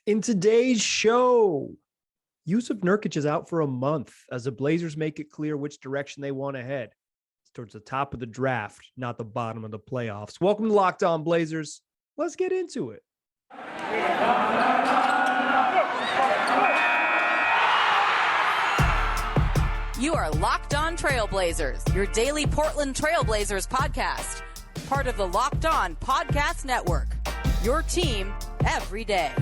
In today's show, Jusuf Nurkic is out for a month as the Blazers make it clear which direction they want to head. It's towards the top of the draft, not the bottom of the playoffs. Welcome to Locked On Blazers. Let's get into it. You are Locked On Trailblazers, your daily Portland Trailblazers podcast. Part of the Locked On Podcast Network, your team every day.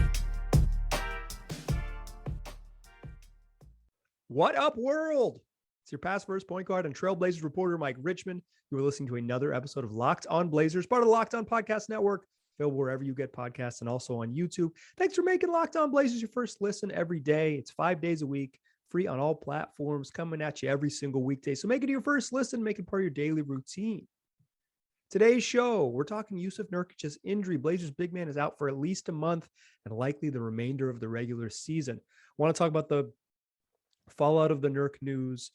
What up, world? It's your past first point guard and Trailblazers reporter, Mike Richmond. You are listening to another episode of Locked On Blazers, part of the Locked On Podcast Network, available wherever you get podcasts and also on YouTube. Thanks for making Locked On Blazers your first listen every day. It's 5 days a week, free on all platforms, coming at you every single weekday. So make it your first listen, make it part of your daily routine. Today's show, we're talking Jusuf Nurkic's injury. Blazers big man is out for at least a month and likely the remainder of the regular season. I want to talk about the fallout of the Nurk news,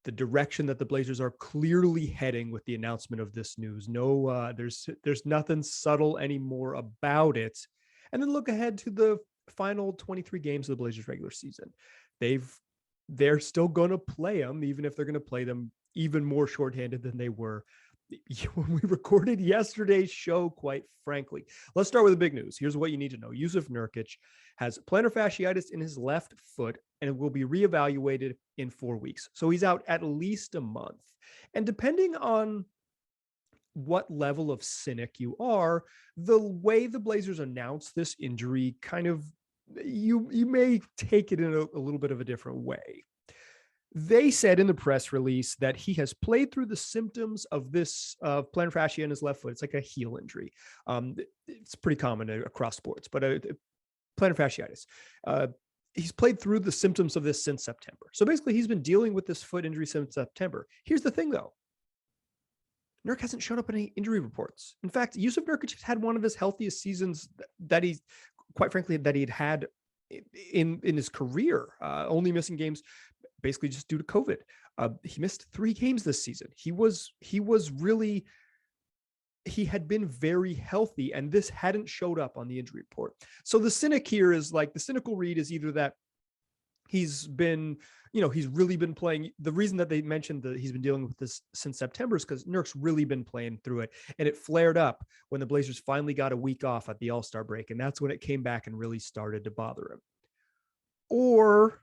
the direction that the Blazers are clearly heading with the announcement of this news. No, there's nothing subtle anymore about it. And then look ahead to the final 23 games of the Blazers regular season. They're still going to play them, even if they're going to play them even more shorthanded than they were when we recorded yesterday's show, quite frankly. Let's start with the big news. Here's what you need to know. Jusuf Nurkic has plantar fasciitis in his left foot and will be reevaluated in 4 weeks. So he's out at least a month. And depending on what level of cynic you are, the way the Blazers announced this injury kind of, you may take it in a little bit of a different way. They said in the press release that he has played through the symptoms of this plantar fascia in his left foot. It's like a heel injury. It's pretty common across sports, but plantar fasciitis. He's played through the symptoms of this since September. So basically, he's been dealing with this foot injury since September. Here's the thing, though. Nurk hasn't shown up in any injury reports. In fact, Jusuf Nurkic has had one of his healthiest seasons that he'd had in his career, only missing games basically just due to COVID. He missed 3 games this season. He had been very healthy, and this hadn't showed up on the injury report. So the cynic here is like, the cynical read is either that he's really been playing. The reason that they mentioned that he's been dealing with this since September is because Nurk's really been playing through it, and it flared up when the Blazers finally got a week off at the All-Star break, and that's when it came back and really started to bother him. Or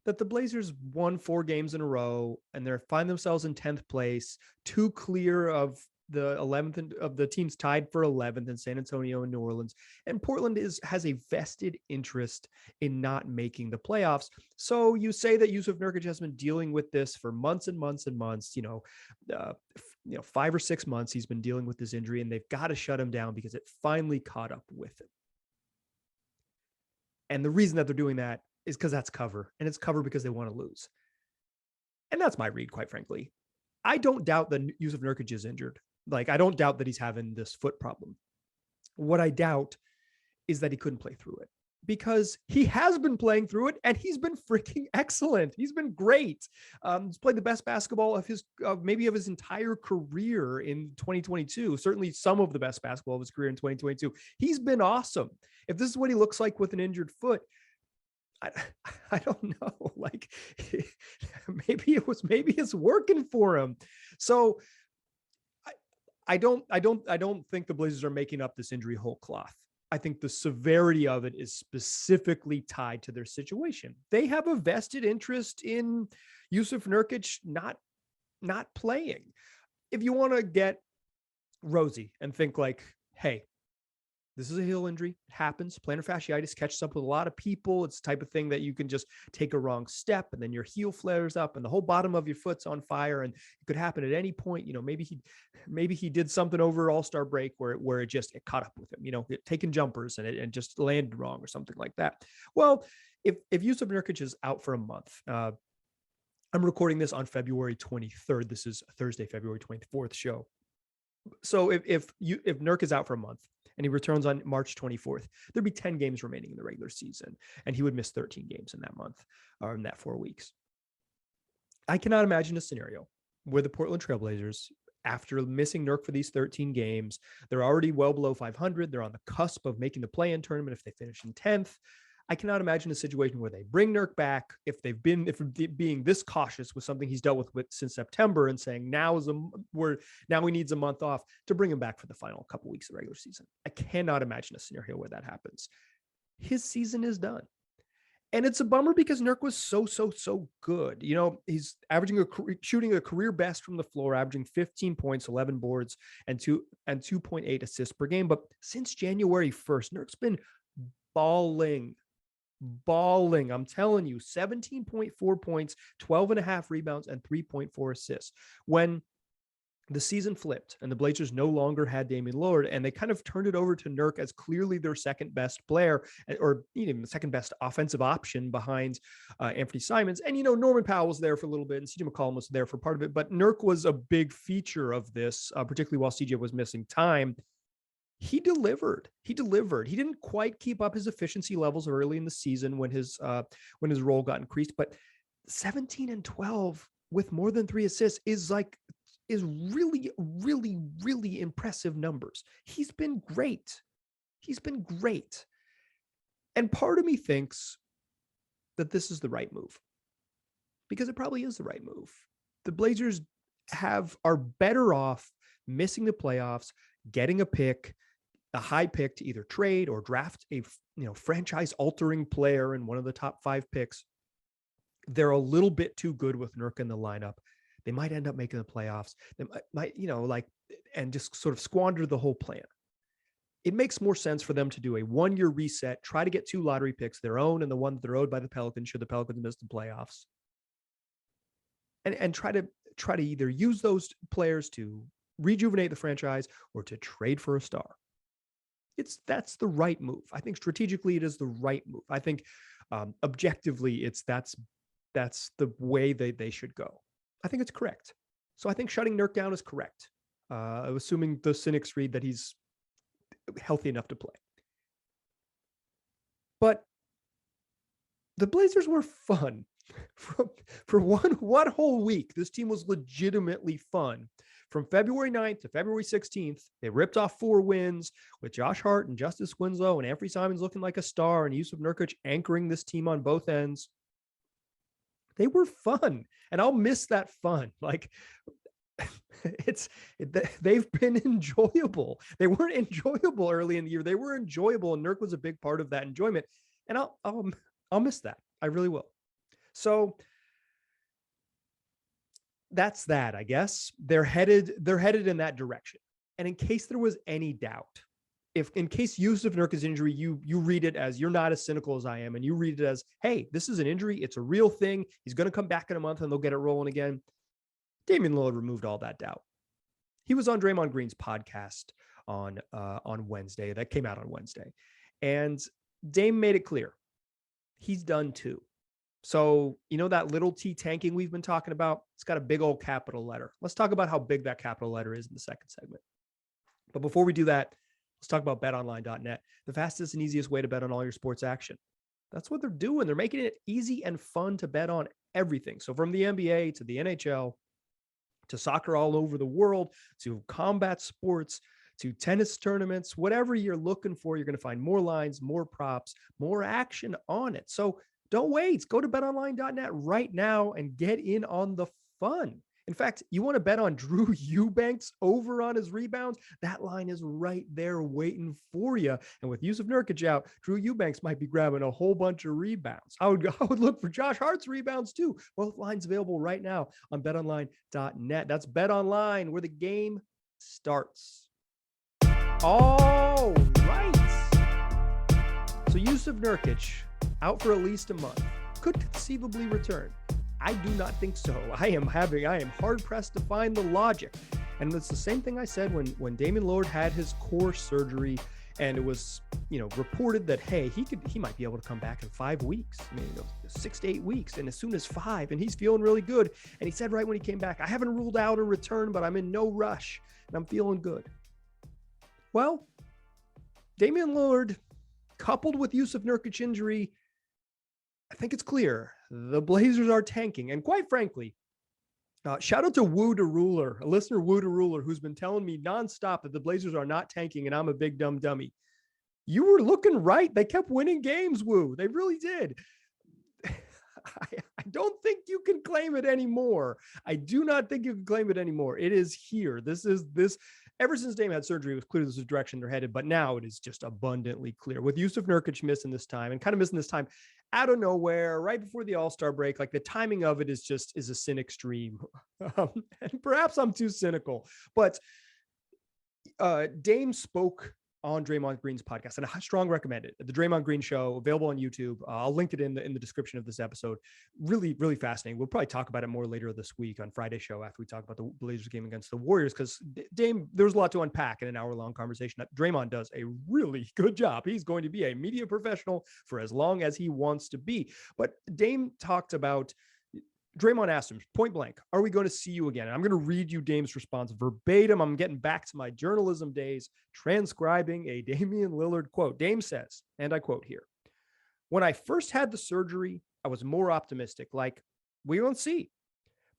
that the Blazers won 4 games in a row and they find themselves in 10th place, 2 clear of the 11th of the teams tied for 11th in San Antonio and New Orleans. And Portland has a vested interest in not making the playoffs. So you say that Jusuf Nurkic has been dealing with this for months and months and months, 5 or 6 months. He's been dealing with this injury, and they've got to shut him down because it finally caught up with him. And the reason that they're doing that is because that's cover, and it's cover because they want to lose. And that's my read, quite frankly. I don't doubt that Jusuf Nurkic is injured. Like, I don't doubt that he's having this foot problem. What I doubt is that he couldn't play through it, because he has been playing through it, and he's been freaking excellent. He's been great. He's played the best basketball of his entire career in 2022. Certainly some of the best basketball of his career in 2022. He's been awesome. If this is what he looks like with an injured foot, I don't know. Like, maybe it's working for him. So I don't think the Blazers are making up this injury whole cloth. I think the severity of it is specifically tied to their situation. They have a vested interest in Jusuf Nurkic not playing. If you want to get rosy and think like, hey, this is a heel injury. It happens. Plantar fasciitis catches up with a lot of people. It's the type of thing that you can just take a wrong step and then your heel flares up and the whole bottom of your foot's on fire. And it could happen at any point. Maybe he did something over All-Star break where it caught up with him, taking jumpers and just landed wrong or something like that. Well, if Jusuf Nurkic is out for a month, I'm recording this on February 23rd. This is Thursday, February 24th show. So if Nurk is out for a month and he returns on March 24th, there'd be 10 games remaining in the regular season, and he would miss 13 games in that month, or in that 4 weeks. I cannot imagine a scenario where the Portland Trailblazers after missing Nurk for these 13 games. They're already well below 500. They're on the cusp of making the play-in tournament if they finish in 10th. I cannot imagine a situation where they bring Nurk back if being this cautious with something he's dealt with since September and saying now he needs a month off to bring him back for the final couple weeks of regular season. I cannot imagine a scenario where that happens. His season is done. And it's a bummer because Nurk was so good. You know, he's shooting a career best from the floor, averaging 15 points, 11 boards, and 2.8 assists per game. But since January 1st, Nurk's been balling. I'm telling you, 17.4 points, 12.5 rebounds, and 3.4 assists. When the season flipped and the Blazers no longer had Damian Lillard, and they kind of turned it over to Nurk as clearly their second best player, or even the second best offensive option behind Anthony Simons. And, you know, Norman Powell was there for a little bit and CJ McCollum was there for part of it, but Nurk was a big feature of this, particularly while CJ was missing time. He delivered. He didn't quite keep up his efficiency levels early in the season when his role got increased, but 17 and 12 with more than 3 assists is really, really, really impressive numbers. He's been great. And part of me thinks that this is the right move, because it probably is the right move. The Blazers are better off missing the playoffs, getting a high pick to either trade or draft a franchise altering player in one of the top 5 picks. They're a little bit too good with Nurk in the lineup. They might end up making the playoffs. They might and just sort of squander the whole plan. It makes more sense for them to do a 1-year reset, try to get 2 lottery picks, their own and the one that they're owed by the Pelicans should the Pelicans miss the playoffs, and try to either use those players to rejuvenate the franchise or to trade for a star. That's the right move. I think strategically it is the right move. I think objectively that's the way they should go. I think it's correct. So I think shutting Nurk down is correct, assuming the cynics read that he's healthy enough to play. But the Blazers were fun for one whole week. This team was legitimately fun. From February 9th to February 16th, they ripped off 4 wins with Josh Hart and Justice Winslow and Anthony Simons looking like a star and Jusuf Nurkic anchoring this team on both ends. They were fun, and I'll miss that fun. Like, they've been enjoyable. They weren't enjoyable early in the year. They were enjoyable, and Nurk was a big part of that enjoyment. And I'll miss that. I really will. So that's that, I guess. They're headed in that direction. And in case there was any doubt, in case Jusuf Nurkic's injury, you read it as, you're not as cynical as I am, and you read it as, hey, this is an injury. It's a real thing. He's going to come back in a month and they'll get it rolling again. Damian Lillard removed all that doubt. He was on Draymond Green's podcast on Wednesday. That came out on Wednesday. And Dame made it clear. He's done too. So, that little T tanking we've been talking about, it's got a big old capital letter. Let's talk about how big that capital letter is in the second segment. But before we do that, let's talk about betonline.net, the fastest and easiest way to bet on all your sports action. That's what they're doing. They're making it easy and fun to bet on everything. So from the NBA to the NHL, to soccer all over the world, to combat sports, to tennis tournaments, whatever you're looking for, you're going to find more lines, more props, more action on it. So don't wait. Go to betonline.net right now and get in on the fun. In fact, you want to bet on Drew Eubanks over on his rebounds? That line is right there waiting for you. And with Jusuf Nurkic out, Drew Eubanks might be grabbing a whole bunch of rebounds. I would look for Josh Hart's rebounds too. Both lines available right now on betonline.net. That's BetOnline, where the game starts. All right. So Jusuf Nurkic out for at least a month, could conceivably return. I do not think so. I am hard pressed to find the logic. And it's the same thing I said when Damian Lillard had his core surgery, and it was, reported that, hey, he might be able to come back in 5 weeks. 6 to 8 weeks. And as soon as 5, and he's feeling really good. And he said right when he came back, I haven't ruled out a return, but I'm in no rush and I'm feeling good. Well, Damian Lillard, coupled with Jusuf Nurkic injury, I think it's clear the Blazers are tanking. And quite frankly, Shout out to Woo to Ruler, a listener, Woo to Ruler, who's been telling me nonstop that the Blazers are not tanking and I'm a big dumb dummy. You were looking right. They kept winning games, Woo. They really did. I don't think you can claim it anymore. I do not think you can claim it anymore. It is here. This. Ever since Dame had surgery, it was clear this is the direction they're headed, but now it is just abundantly clear. With Jusuf Nurkic missing this time and kind of missing this time out of nowhere, right before the All-Star break, like the timing of it is a sin extreme. And perhaps I'm too cynical, but Dame spoke on Draymond Green's podcast, and I strong recommend it. The Draymond Green Show, available on YouTube. I'll link it in the description of this episode. Really, really fascinating. We'll probably talk about it more later this week on Friday's show after we talk about the Blazers game against the Warriors, because Dame, there's a lot to unpack in an hour-long conversation. Draymond does a really good job. He's going to be a media professional for as long as he wants to be. But Dame talked about, Draymond asked him point blank, are we going to see you again? And I'm going to read you Dame's response verbatim. I'm getting back to my journalism days, transcribing a Damian Lillard quote. Dame says, and I quote here, when I first had the surgery, I was more optimistic, like we won't see.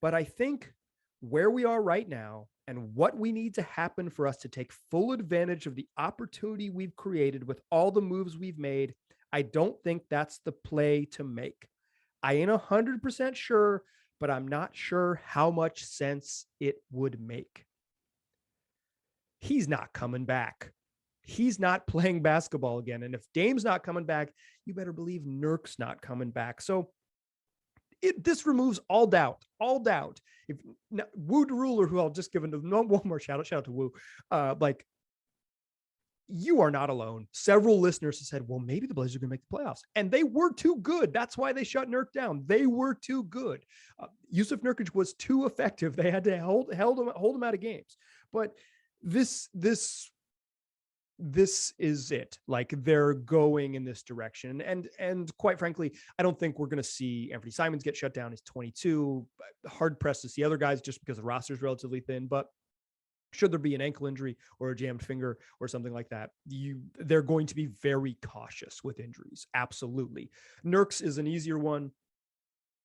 But I think where we are right now and what we need to happen for us to take full advantage of the opportunity we've created with all the moves we've made, I don't think that's the play to make. I ain't 100% sure, but I'm not sure how much sense it would make. He's not coming back. He's not playing basketball again. And if Dame's not coming back, you better believe Nurk's not coming back. So this removes all doubt. If Woo the Ruler, who I'll just give one more shout out to Woo, you are not alone. Several listeners have said, well, maybe the Blazers are going to make the playoffs. And they were too good. That's why they shut Nurk down. They were too good. Jusuf Nurkic was too effective. They had to hold him out of games. But this is it. Like, they're going in this direction. And quite frankly, I don't think we're going to see Anthony Simons get shut down. He's 22. Hard pressed to see other guys just because the roster is relatively thin. But should there be an ankle injury or a jammed finger or something like that, they're going to be very cautious with injuries. Absolutely. Nurk's is an easier one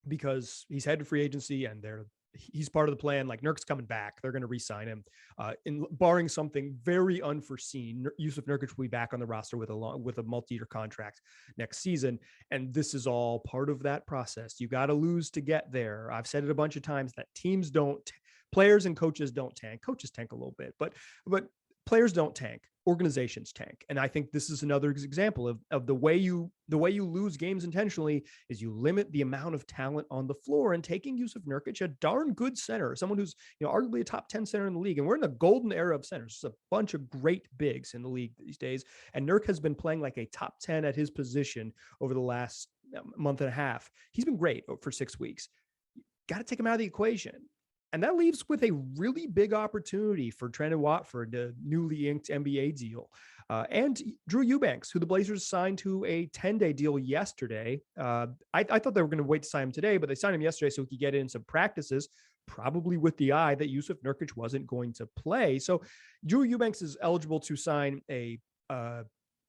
because he's headed free agency and he's part of the plan. Like, Nurk's coming back. They're going to re-sign him. Barring something very unforeseen, Jusuf Nurkic will be back on the roster with a multi-year contract next season. And this is all part of that process. You got to lose to get there. I've said it a bunch of times that players and coaches don't tank. Coaches tank a little bit, but players don't tank. Organizations tank. And I think this is another example of the way you lose games intentionally is you limit the amount of talent on the floor. And taking Jusuf Nurkic, a darn good center, someone who's arguably a top 10 center in the league. And we're in the golden era of centers. There's a bunch of great bigs in the league these days. And Nurk has been playing like a top 10 at his position over the last month and a half. He's been great for 6 weeks. Got to take him out of the equation. And that leaves with a really big opportunity for Trendon Watford, the newly inked NBA deal, and Drew Eubanks, who the Blazers signed to a 10-day deal yesterday. I thought they were going to wait to sign him today, but they signed him yesterday so he could get in some practices, probably with the eye that Jusuf Nurkic wasn't going to play. So Drew Eubanks is eligible to sign a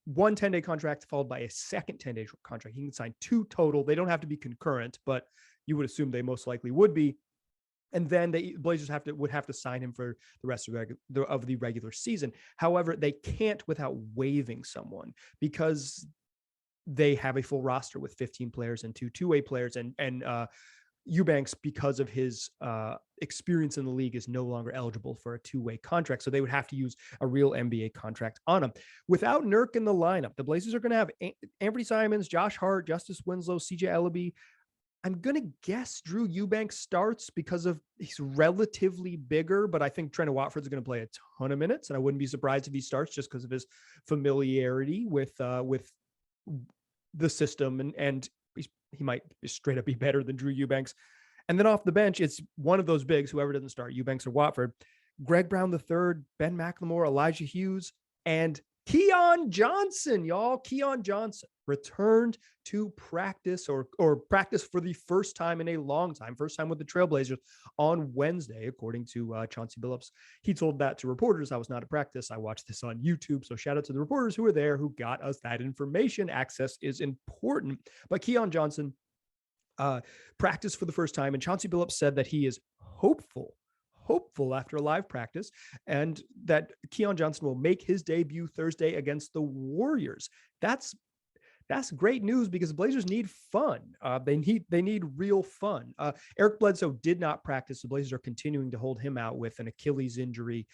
one 10-day contract followed by a second 10-day contract. He can sign 2 total. They don't have to be concurrent, but you would assume they most likely would be. And then the Blazers would have to sign him for the rest of the regular season. However, they can't without waiving someone because they have a full roster with 15 players and 2 two-way players. And Eubanks, because of his experience in the league, is no longer eligible for a 2-way contract. So they would have to use a real NBA contract on him. Without Nurk in the lineup, the Blazers are going to have Anthony Simons, Josh Hart, Justice Winslow, CJ Ellaby. I'm going to guess Drew Eubanks starts because he's relatively bigger, but I think Trendon Watford's going to play a ton of minutes, and I wouldn't be surprised if he starts just because of his familiarity with the system, and he might straight up be better than Drew Eubanks. And then off the bench, it's one of those bigs, whoever doesn't start, Eubanks or Watford, Greg Brown III, Ben McLemore, Elijah Hughes, and Keon Johnson, y'all. Keon Johnson returned to practice or practice for the first time in a long time, first time with the Trailblazers on Wednesday, according to Chauncey Billups. He told that to reporters. I was not at practice. I watched this on YouTube. So shout out to the reporters who were there, who got us that information. Access is important. But Keon Johnson practiced for the first time, and Chauncey Billups said that he is hopeful after a live practice, and that Keon Johnson will make his debut Thursday against the Warriors. That's great news because the Blazers need fun. They need real fun. Eric Bledsoe did not practice. The Blazers are continuing to hold him out with an Achilles injury.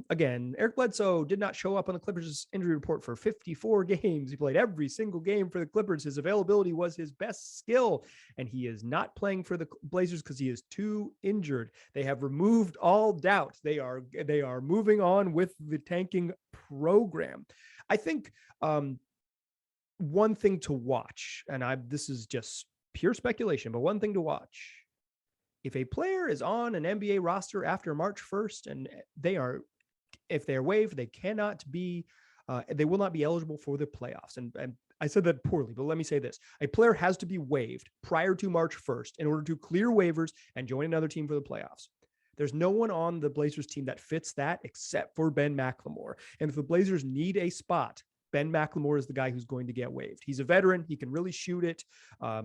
Again, Eric Bledsoe did not show up on the Clippers injury report for 54 games. He played every single game for the Clippers. His availability was his best skill, and he is not playing for the Blazers because he is too injured. They have removed all doubt. They are moving on with the tanking program. I think one thing to watch, and this is just pure speculation, but one thing to watch: if a player is on an NBA roster after March 1st and if they're waived, they will not be eligible for the playoffs. And I said that poorly, but let me say this: a player has to be waived prior to March 1st in order to clear waivers and join another team for the playoffs. There's no one on the Blazers team that fits that except for Ben McLemore. And if the Blazers need a spot, Ben McLemore is the guy who's going to get waived. He's a veteran. He can really shoot it. I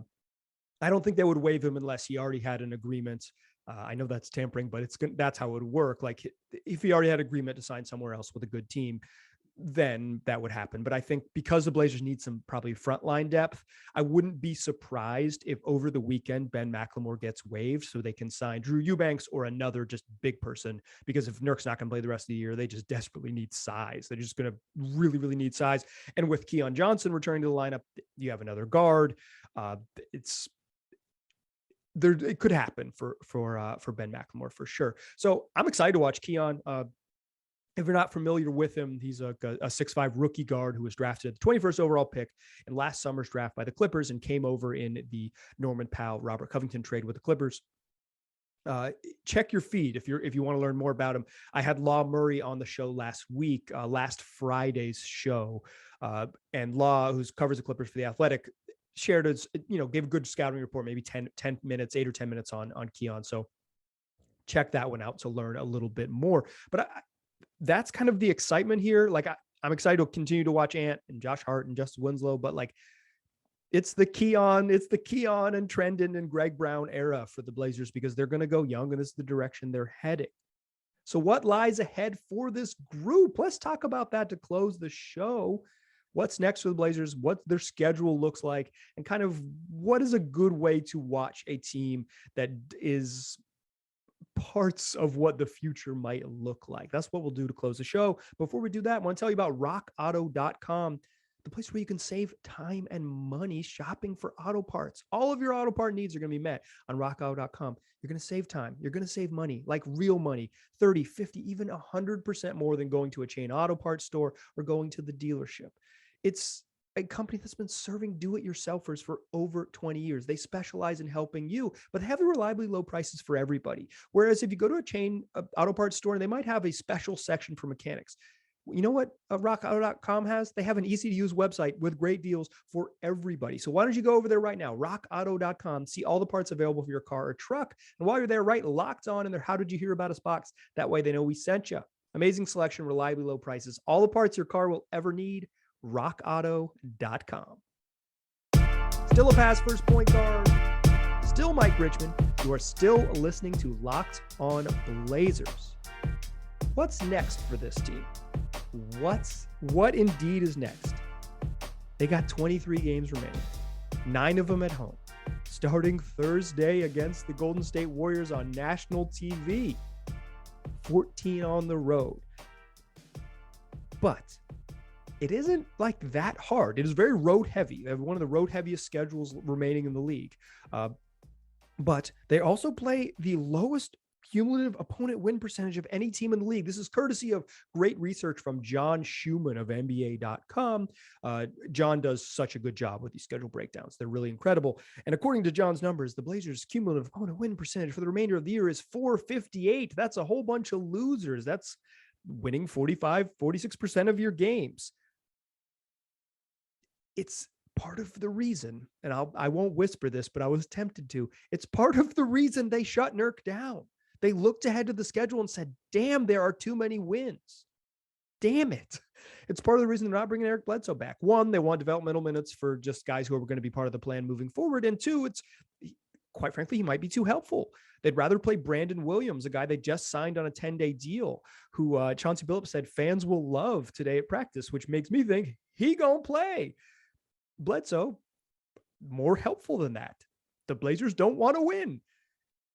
don't think they would waive him unless he already had an agreement. I know that's tampering, but that's how it would work. Like if he already had agreement to sign somewhere else with a good team, then that would happen. But I think because the Blazers need some probably frontline depth, I wouldn't be surprised if over the weekend Ben McLemore gets waived so they can sign Drew Eubanks or another just big person. Because if Nurk's not going to play the rest of the year, they just desperately need size. They're just going to really, really need size. And with Keon Johnson returning to the lineup, you have another guard. It could happen for Ben McLemore for sure. So I'm excited to watch Keon. If you're not familiar with him, he's a 6'5" rookie guard who was drafted the 21st overall pick in last summer's draft by the Clippers and came over in the Norman Powell, Robert Covington trade with the Clippers. Check your feed if you want to learn more about him. I had Law Murray on the show last week, last Friday's show, and Law, who covers the Clippers for The Athletic, shared gave a good scouting report, maybe 8 or 10 minutes on Keon. So check that one out to learn a little bit more. But that's kind of the excitement here. Like I'm excited to continue to watch Ant and Josh Hart and Justice Winslow, but like it's the Keon and Trendon and Greg Brown era for the Blazers because they're going to go young and this is the direction they're heading. So what lies ahead for this group? Let's talk about that to close the show. What's next for the Blazers, what their schedule looks like, and kind of what is a good way to watch a team that is parts of what the future might look like. That's what we'll do to close the show. Before we do that, I want to tell you about rockauto.com, the place where you can save time and money shopping for auto parts. All of your auto part needs are going to be met on rockauto.com. You're going to save time. You're going to save money, like real money, 30, 50, even 100% more than going to a chain auto parts store or going to the dealership. It's a company that's been serving do-it-yourselfers for over 20 years. They specialize in helping you, but they have the reliably low prices for everybody. Whereas if you go to a chain auto parts store, they might have a special section for mechanics. You know what rockauto.com has? They have an easy-to-use website with great deals for everybody. So why don't you go over there right now, rockauto.com, see all the parts available for your car or truck. And while you're there, write Locked On in their How Did You Hear About Us box. That way they know we sent you. Amazing selection, reliably low prices, all the parts your car will ever need. rockauto.com. Still a pass first point guard. Still Mike Richmond. You are still listening to Locked On Blazers. What's next for this team? What indeed is next? They got 23 games remaining, 9 of them at home, starting Thursday against the Golden State Warriors on national TV, 14 on the road. But it isn't like that hard. It is very road heavy. They have one of the road heaviest schedules remaining in the league. But they also play the lowest cumulative opponent win percentage of any team in the league. This is courtesy of great research from John Schumann of NBA.com. John does such a good job with these schedule breakdowns. They're really incredible. And according to John's numbers, the Blazers' cumulative opponent win percentage for the remainder of the year is .458. That's a whole bunch of losers. That's winning 46% of your games. It's part of the reason, and I won't whisper this, but I was tempted to. It's part of the reason they shut Nurk down. They looked ahead to the schedule and said, damn, there are too many wins. Damn it. It's part of the reason they're not bringing Eric Bledsoe back. 1, they want developmental minutes for just guys who are going to be part of the plan moving forward. And 2, quite frankly, he might be too helpful. They'd rather play Brandon Williams, a guy they just signed on a 10-day deal, who Chauncey Billups said fans will love today at practice, which makes me think he gonna play. Bledsoe, more helpful than that. The Blazers don't want to win.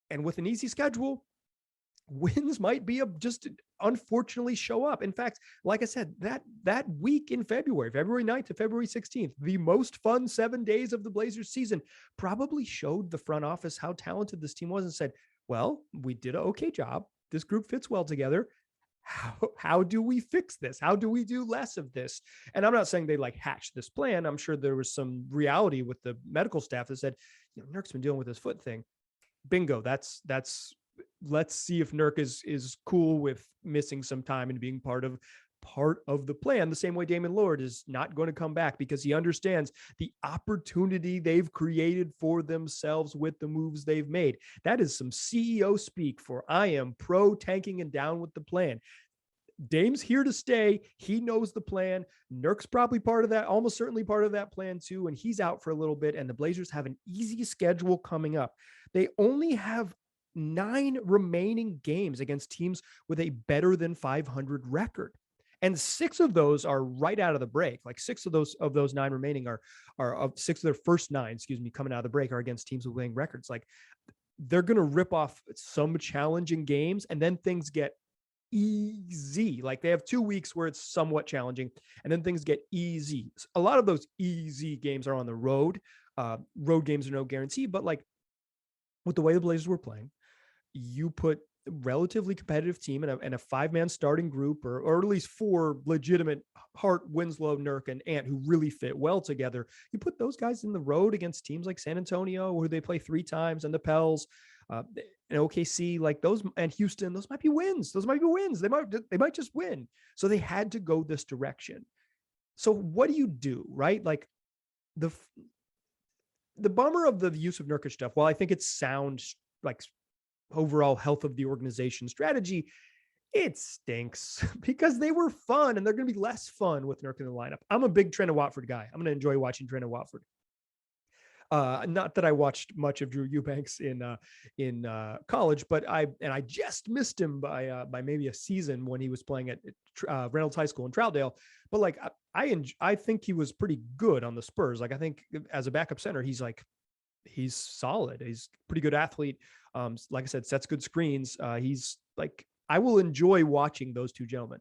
And with an easy schedule, wins might be just unfortunately show up. In fact, like I said, that week in February 9th to February 16th, the most fun 7 days of the Blazers season, probably showed the front office how talented this team was and said, well, we did an okay job. This group fits well together. How do we fix this? How do we do less of this? And I'm not saying they like hatched this plan. I'm sure there was some reality with the medical staff that said, Nurk's been dealing with his foot thing. Bingo. That's let's see if Nurk is cool with missing some time and being part of the plan. The same way Damian Lillard is not going to come back because he understands the opportunity they've created for themselves with the moves they've made. That is some CEO speak for I am pro tanking and down with the plan. Dame's here to stay. He knows the plan. Nurk's probably part of that, almost certainly part of that plan too. And he's out for a little bit. And the Blazers have an easy schedule coming up. They only have 9 remaining games against teams with a better than 500 record. And 6 of those are right out of the break. Like 6 of those 9 remaining are of 6 of their first 9, coming out of the break are against teams with winning records. Like they're going to rip off some challenging games and then things get easy. Like they have 2 weeks where it's somewhat challenging and then things get easy. A lot of those easy games are on the road. Road games are no guarantee, but like with the way the Blazers were playing, you put a relatively competitive team and a 5-man starting group, or at least 4 legitimate Hart, Winslow, Nurk, and Ant who really fit well together. You put those guys in the road against teams like San Antonio, who they play 3 times, and the Pels, and OKC, like those, and Houston. Those might be wins. They might just win. So they had to go this direction. So what do, right? Like the bummer of the Jusuf Nurkic stuff, while I think it sounds like overall health of the organization strategy, it stinks because they were fun and they're going to be less fun with Nurk in the lineup. I'm a big Trent Watford guy. I'm going to enjoy watching Trent Watford. Not that I watched much of Drew Eubanks in college, but I just missed him by maybe a season when he was playing at Reynolds High School in Troutdale. But like I think he was pretty good on the Spurs. Like I think as a backup center, he's solid. He's a pretty good athlete. Like I said, sets good screens. He's like, I will enjoy watching those 2 gentlemen.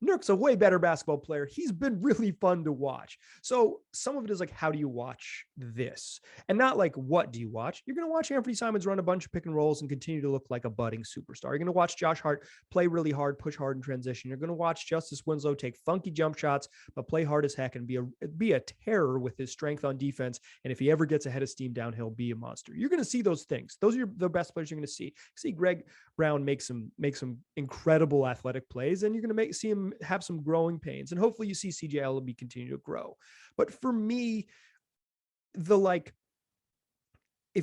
Nurk's a way better basketball player. He's been really fun to watch. So some of it is like, how do you watch this? And not like, what do you watch? You're going to watch Anthony Simons run a bunch of pick and rolls and continue to look like a budding superstar. You're going to watch Josh Hart play really hard, push hard in transition. You're going to watch Justice Winslow take funky jump shots, but play hard as heck and be a terror with his strength on defense. And if he ever gets ahead of steam downhill, be a monster. You're going to see those things. Those are the best players you're going to see. See Greg Brown make some incredible athletic plays, and you're going to see him have some growing pains, and hopefully you see CJ Ellaby continue to grow. But for me, if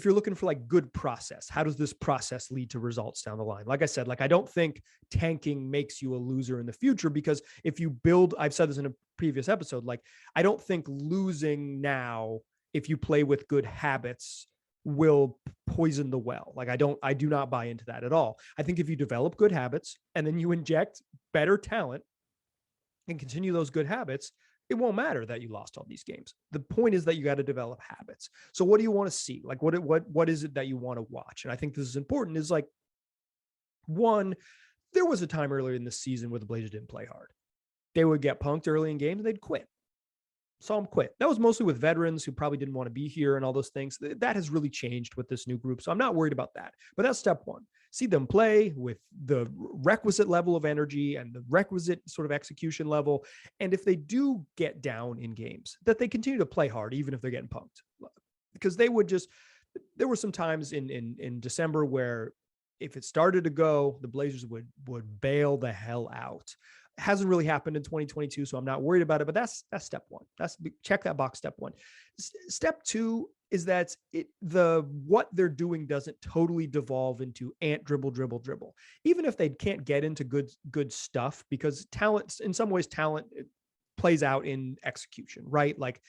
you're looking for like good process, how does this process lead to results down the line? Like I said, like I don't think tanking makes you a loser in the future, because if you build, I've said this in a previous episode, like I don't think losing now, if you play with good habits, will poison the well. Like I do not buy into that at all. I think if you develop good habits and then you inject better talent and continue those good habits, it won't matter that you lost all these games. The point is that you got to develop habits. So what do you want to see? Like what is it that you want to watch? And I think this is important, is like, one, there was a time earlier in the season where the Blazers didn't play hard. They would get punked early in games and they'd quit. Saw them quit. That was mostly with veterans who probably didn't want to be here and all those things. That has really changed with this new group. So I'm not worried about that. But that's step one. See them play with the requisite level of energy and the requisite sort of execution level. And if they do get down in games, that they continue to play hard, even if they're getting punked. Because there were some times in December where if it started to go, the Blazers would bail the hell out. Hasn't really happened in 2022, so I'm not worried about it, but that's step one. Check that box, step one. Step two is that what they're doing doesn't totally devolve into Ant dribble. Even if they can't get into good stuff, because talent, in some ways, talent plays out in execution, right? Like,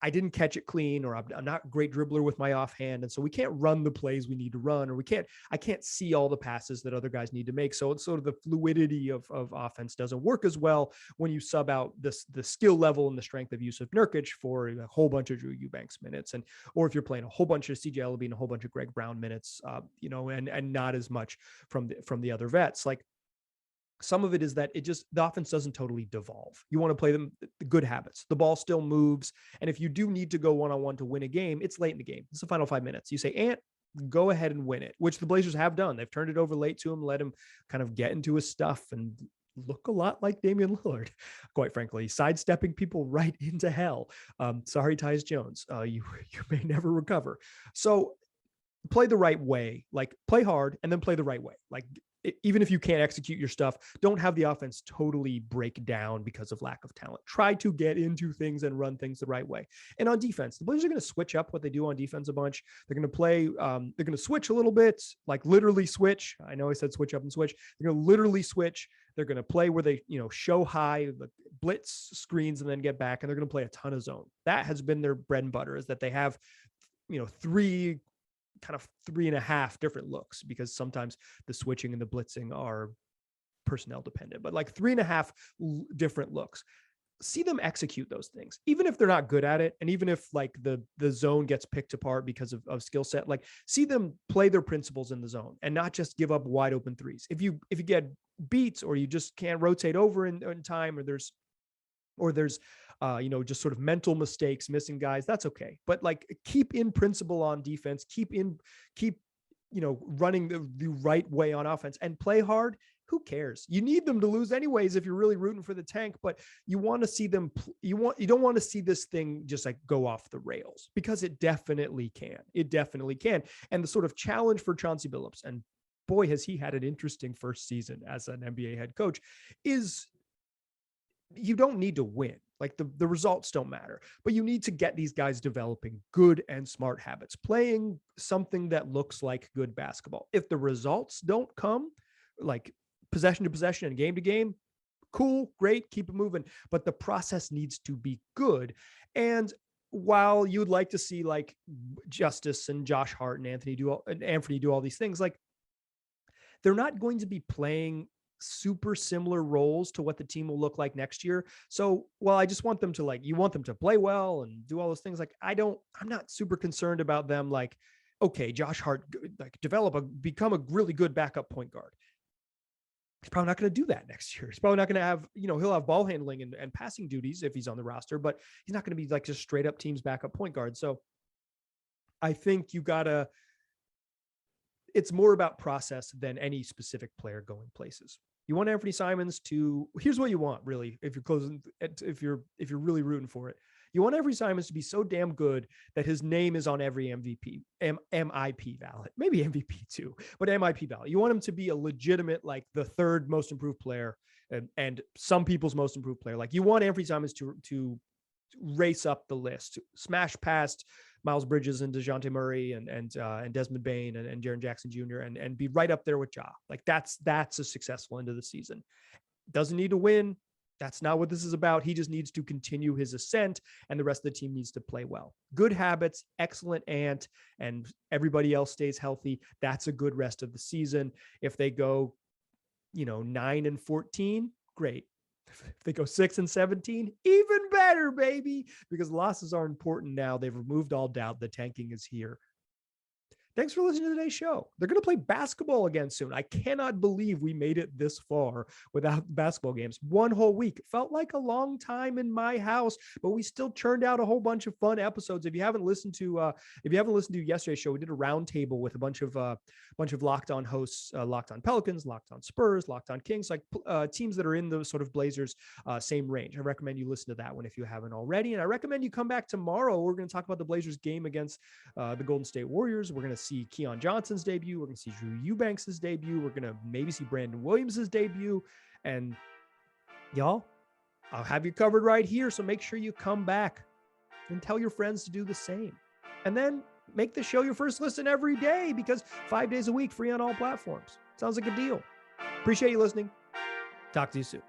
I didn't catch it clean, or I'm not a great dribbler with my offhand. And so we can't run the plays we need to run, or I can't see all the passes that other guys need to make. So it's sort of the fluidity of offense doesn't work as well when you sub out the skill level and the strength of Jusuf Nurkic for a whole bunch of Drew Eubanks minutes. Or if you're playing a whole bunch of CJ Elleby and a whole bunch of Greg Brown minutes, and not as much from the other vets. Like, some of it is that the offense doesn't totally devolve. You want to play them the good habits. The ball still moves. And if you do need to go one-on-one to win a game, it's late in the game. It's the final 5 minutes. You say, Ant, go ahead and win it, which the Blazers have done. They've turned it over late to him, let him kind of get into his stuff and look a lot like Damian Lillard, quite frankly, sidestepping people right into hell. Sorry, Tyus Jones. You may never recover. So play the right way, like play hard and then play the right way. Like, even if you can't execute your stuff, don't have the offense totally break down because of lack of talent. Try to get into things and run things the right way. And on defense, the Blazers are going to switch up what they do on defense a bunch. They're going to play, they're going to switch a little bit, like literally switch. I know I said switch up and switch. They're going to literally switch. They're going to play where they, show high, blitz screens, and then get back. And they're going to play a ton of zone. That has been their bread and butter, is that they have, 3.5 different looks, because sometimes the switching and the blitzing are personnel dependent, but like 3.5 different looks. See them execute those things, even if they're not good at it. And even if like the zone gets picked apart because of skill set, like see them play their principles in the zone and not just give up wide open threes. If you get beats, or you just can't rotate over in time, or there's just sort of mental mistakes, missing guys, that's okay. But like, keep in principle on defense, keep running the right way on offense, and play hard. Who cares? You need them to lose anyways if you're really rooting for the tank, but you want to see them, you don't want to see this thing just like go off the rails, because it definitely can. It definitely can. And the sort of challenge for Chauncey Billups, and boy, has he had an interesting first season as an NBA head coach, is you don't need to win. Like the results don't matter, but you need to get these guys developing good and smart habits, playing something that looks like good basketball. If the results don't come, like possession to possession and game to game, cool, great, keep it moving. But the process needs to be good. And while you'd like to see like Justice and Josh Hart and Anthony do all these things, like they're not going to be playing super similar roles to what the team will look like next year. So while I just want them to you want them to play well and do all those things, like I'm not super concerned about them. Like, okay, Josh Hart, become a really good backup point guard. He's probably not going to do that next year. He's probably not going to have, he'll have ball handling and passing duties if he's on the roster, but he's not going to be like just straight up team's backup point guard. So I think it's more about process than any specific player going places. You want Anthony Simons here's what you want, really, if you're really rooting for it. You want Anthony Simons to be so damn good that his name is on every MVP, MIP ballot, maybe MVP too, but MIP ballot. You want him to be a legitimate, like the third most improved player and some people's most improved player. Like, you want Anthony Simons to race up the list, smash past Miles Bridges and DeJounte Murray and Desmond Bane and Jaren Jackson Jr. and be right up there with Ja. Like that's a successful end of the season. Doesn't need to win. That's not what this is about. He just needs to continue his ascent, and the rest of the team needs to play well. Good habits, excellent Ant, and everybody else stays healthy. That's a good rest of the season. If they go, 9-14, great. If they go 6-17, even better, baby, because losses are important now. They've removed all doubt. The tanking is here. Thanks for listening to today's show. They're going to play basketball again soon. I cannot believe we made it this far without basketball games. One whole week. It felt like a long time in my house, but we still churned out a whole bunch of fun episodes. If you haven't listened to yesterday's show, we did a roundtable with a bunch of Locked On hosts, Locked On Pelicans, Locked On Spurs, Locked On Kings, like teams that are in the sort of Blazers same range. I recommend you listen to that one if you haven't already. And I recommend you come back tomorrow. We're going to talk about the Blazers game against the Golden State Warriors. We're going to see Keon Johnson's debut. We're going to see Drew Eubanks' debut. We're going to maybe see Brandon Williams' debut. And y'all, I'll have you covered right here. So make sure you come back and tell your friends to do the same. And then make the show your first listen every day, because 5 days a week, free on all platforms. Sounds like a deal. Appreciate you listening. Talk to you soon.